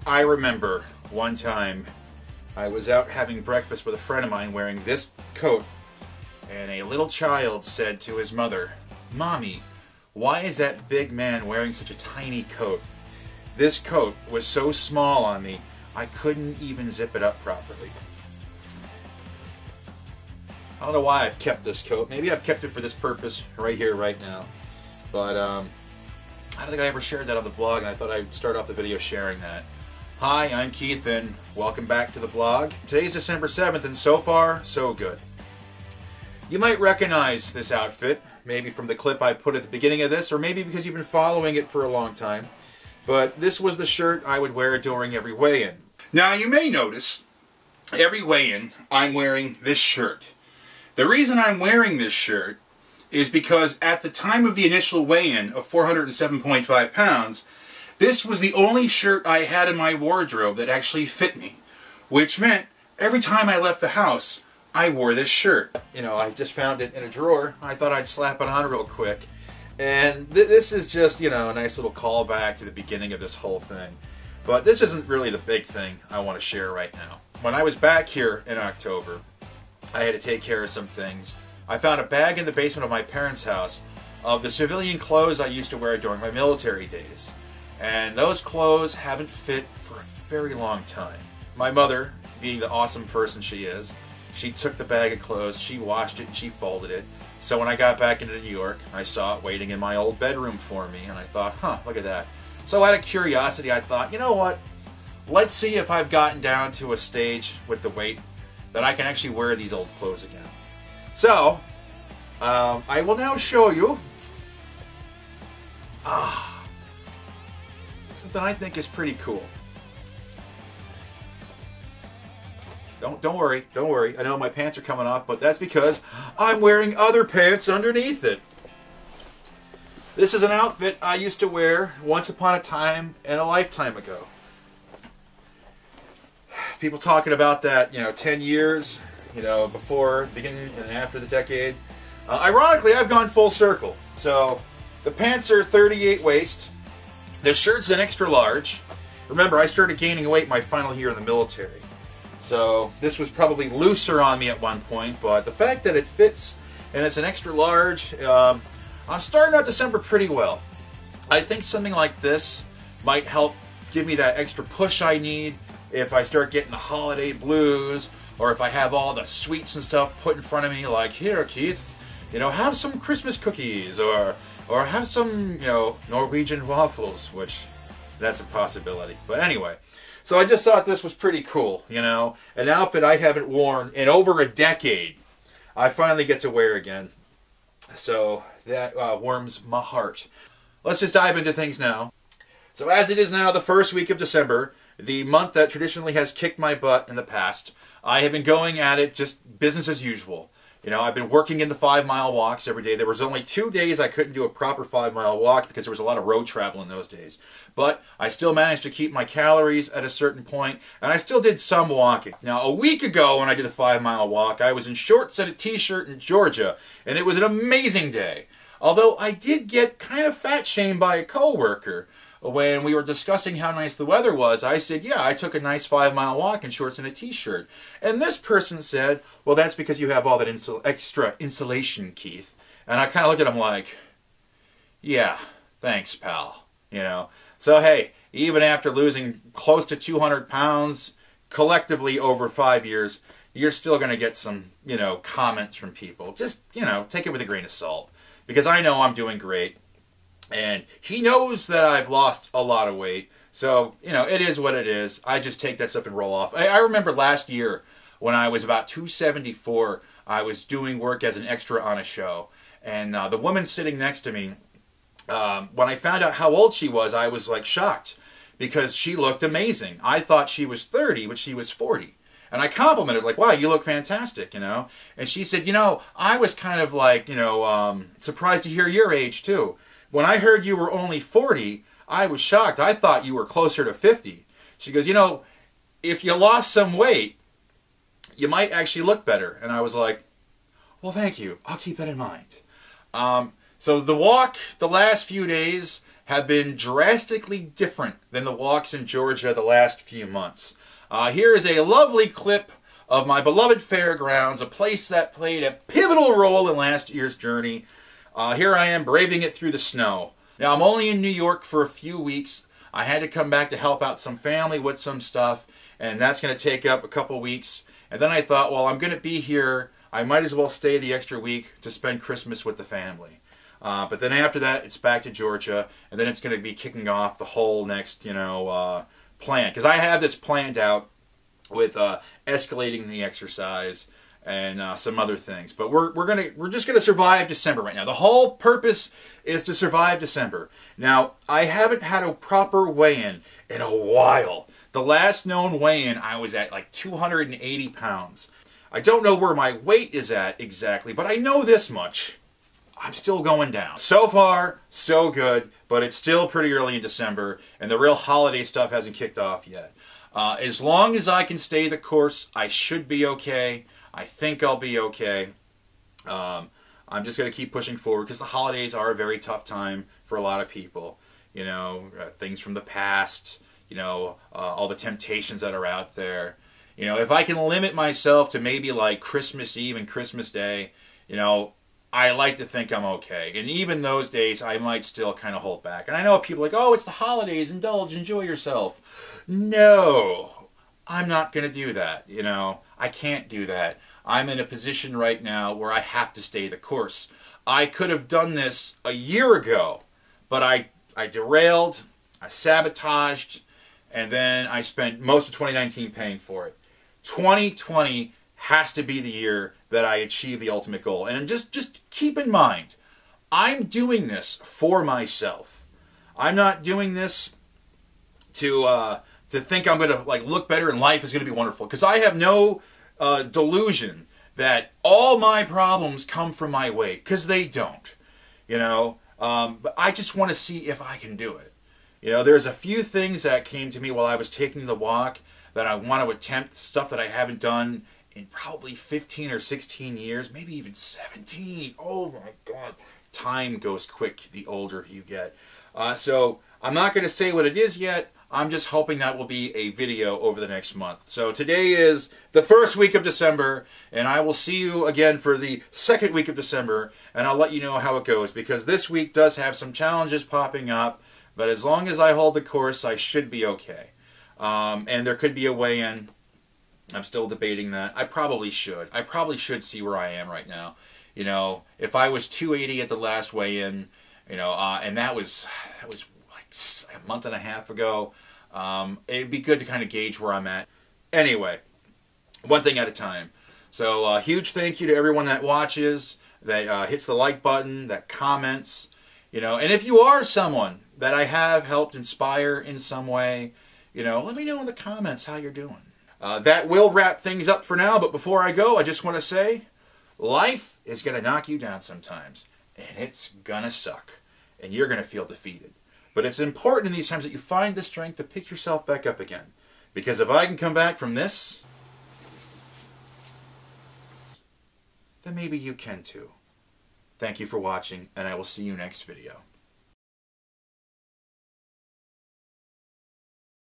I remember one time I was out having breakfast with a friend of mine wearing this coat, and a little child said to his mother, "Mommy, why is that big man wearing such a tiny coat?" This coat was so small on me, I couldn't even zip it up properly. I don't know why I've kept this coat. Maybe I've kept it for this purpose right here, right now. But I don't think I ever shared that on the vlog, and I thought I'd start off the video sharing that. Hi, I'm Keith, and welcome back to the vlog. Today's December 7th, and so far, so good. You might recognize this outfit, maybe from the clip I put at the beginning of this, or maybe because you've been following it for a long time. But this was the shirt I would wear during every weigh-in. Now, you may notice, every weigh-in, I'm wearing this shirt. The reason I'm wearing this shirt is because at the time of the initial weigh-in of 407.5 pounds, this was the only shirt I had in my wardrobe that actually fit me, which meant every time I left the house, I wore this shirt. You know, I just found it in a drawer. I thought I'd slap it on real quick. And this is just, you know, a nice little callback to the beginning of this whole thing. But this isn't really the big thing I want to share right now. When I was back here in October, I had to take care of some things. I found a bag in the basement of my parents' house of the civilian clothes I used to wear during my military days. And those clothes haven't fit for a very long time. My mother, being the awesome person she is, she took the bag of clothes, she washed it, and she folded it. So when I got back into New York, I saw it waiting in my old bedroom for me, and I thought, huh, look at that. So out of curiosity, I thought, you know what? Let's see if I've gotten down to a stage with the weight that I can actually wear these old clothes again. So, I will now show you something I think is pretty cool. Don't worry. I know my pants are coming off, but that's because I'm wearing other pants underneath it. This is an outfit I used to wear once upon a time and a lifetime ago. People talking about that, 10 years, before, beginning and after the decade. Ironically, I've gone full circle. So, the pants are 38 waist. The shirt's an extra large. Remember, I started gaining weight my final year in the military. So this was probably looser on me at one point, but the fact that it fits and it's an extra large, I'm starting out December pretty well. I think something like this might help give me that extra push I need if I start getting the holiday blues, or if I have all the sweets and stuff put in front of me, like, here, Keith, have some Christmas cookies, or have some, Norwegian waffles, which that's a possibility. But anyway, so I just thought this was pretty cool, an outfit I haven't worn in over a decade. I finally get to wear again. So that warms my heart. Let's just dive into things now. So as it is now the first week of December, the month that traditionally has kicked my butt in the past, I have been going at it just business as usual. I've been working in the 5-mile walks every day. There was only 2 days I couldn't do a proper 5-mile walk because there was a lot of road travel in those days. But I still managed to keep my calories at a certain point, and I still did some walking. Now, a week ago when I did the 5-mile walk, I was in shorts and a t-shirt in Georgia, and it was an amazing day. Although I did get kind of fat shamed by a coworker. When we were discussing how nice the weather was, I said, yeah, I took a nice 5-mile walk in shorts and a t-shirt. And this person said, well, that's because you have all that extra insulation, Keith. And I kind of looked at him like, yeah, thanks, pal. So, hey, even after losing close to 200 pounds collectively over 5 years, you're still going to get some, comments from people. Just, take it with a grain of salt. Because I know I'm doing great. And he knows that I've lost a lot of weight. So, it is what it is. I just take that stuff and roll off. I remember last year when I was about 274, I was doing work as an extra on a show. And the woman sitting next to me, when I found out how old she was, I was like shocked. Because she looked amazing. I thought she was 30, but she was 40. And I complimented her, like, wow, you look fantastic, you know. And she said, you know, I was kind of like, you know, surprised to hear your age, too. When I heard you were only 40, I was shocked. I thought you were closer to 50. She goes, you know, if you lost some weight, you might actually look better. And I was like, well, thank you. I'll keep that in mind. So the walk the last few days have been drastically different than the walks in Georgia the last few months. Here is a lovely clip of my beloved fairgrounds, a place that played a pivotal role in last year's journey. Here I am braving it through the snow. Now, I'm only in New York for a few weeks. I had to come back to help out some family with some stuff, and that's going to take up a couple weeks. And then I thought, well, I'm going to be here. I might as well stay the extra week to spend Christmas with the family. But then after that, it's back to Georgia, and then it's going to be kicking off the whole next, you know, plan. Because I have this planned out with escalating the exercise and some other things. But we're just gonna survive December right now. The whole purpose is to survive December. Now, I haven't had a proper weigh-in in a while. The last known weigh-in, I was at like 280 pounds. I don't know where my weight is at exactly, but I know this much. I'm still going down. So far, so good, but it's still pretty early in December, and the real holiday stuff hasn't kicked off yet. As long as I can stay the course, I should be okay. I think I'll be okay. I'm just going to keep pushing forward because the holidays are a very tough time for a lot of people. You know, things from the past, you know, all the temptations that are out there. You know, if I can limit myself to maybe like Christmas Eve and Christmas Day, you know, I like to think I'm okay. And even those days, I might still kind of hold back. And I know people are like, oh, it's the holidays, indulge, enjoy yourself. No, I'm not going to do that. You know, I can't do that. I'm in a position right now where I have to stay the course. I could have done this a year ago, but I derailed, I sabotaged, and then I spent most of 2019 paying for it. 2020 has to be the year that I achieve the ultimate goal. And just keep in mind, I'm doing this for myself. I'm not doing this to think I'm going to like look better and life is going to be wonderful. Because I have no delusion that all my problems come from my weight. Because they don't. You know, but I just want to see if I can do it. You know, there's a few things that came to me while I was taking the walk that I want to attempt, stuff that I haven't done in probably 15 or 16 years, maybe even 17. Oh my God. Time goes quick the older you get. So I'm not going to say what it is yet. I'm just hoping that will be a video over the next month. So today is the first week of December, and I will see you again for the second week of December, and I'll let you know how it goes, because this week does have some challenges popping up, but as long as I hold the course, I should be okay. And there could be a weigh-in. I'm still debating that. I probably should. I probably should see where I am right now. You know, if I was 280 at the last weigh-in, you know, and that was like a month and a half ago, it'd be good to kind of gauge where I'm at. Anyway, one thing at a time. So, huge thank you to everyone that watches, that hits the like button, that comments, you know, and if you are someone that I have helped inspire in some way, you know, let me know in the comments how you're doing. That will wrap things up for now, but before I go, I just want to say, life is going to knock you down sometimes, and it's going to suck, and you're going to feel defeated. But it's important in these times that you find the strength to pick yourself back up again, because if I can come back from this, then maybe you can too. Thank you for watching, and I will see you next video.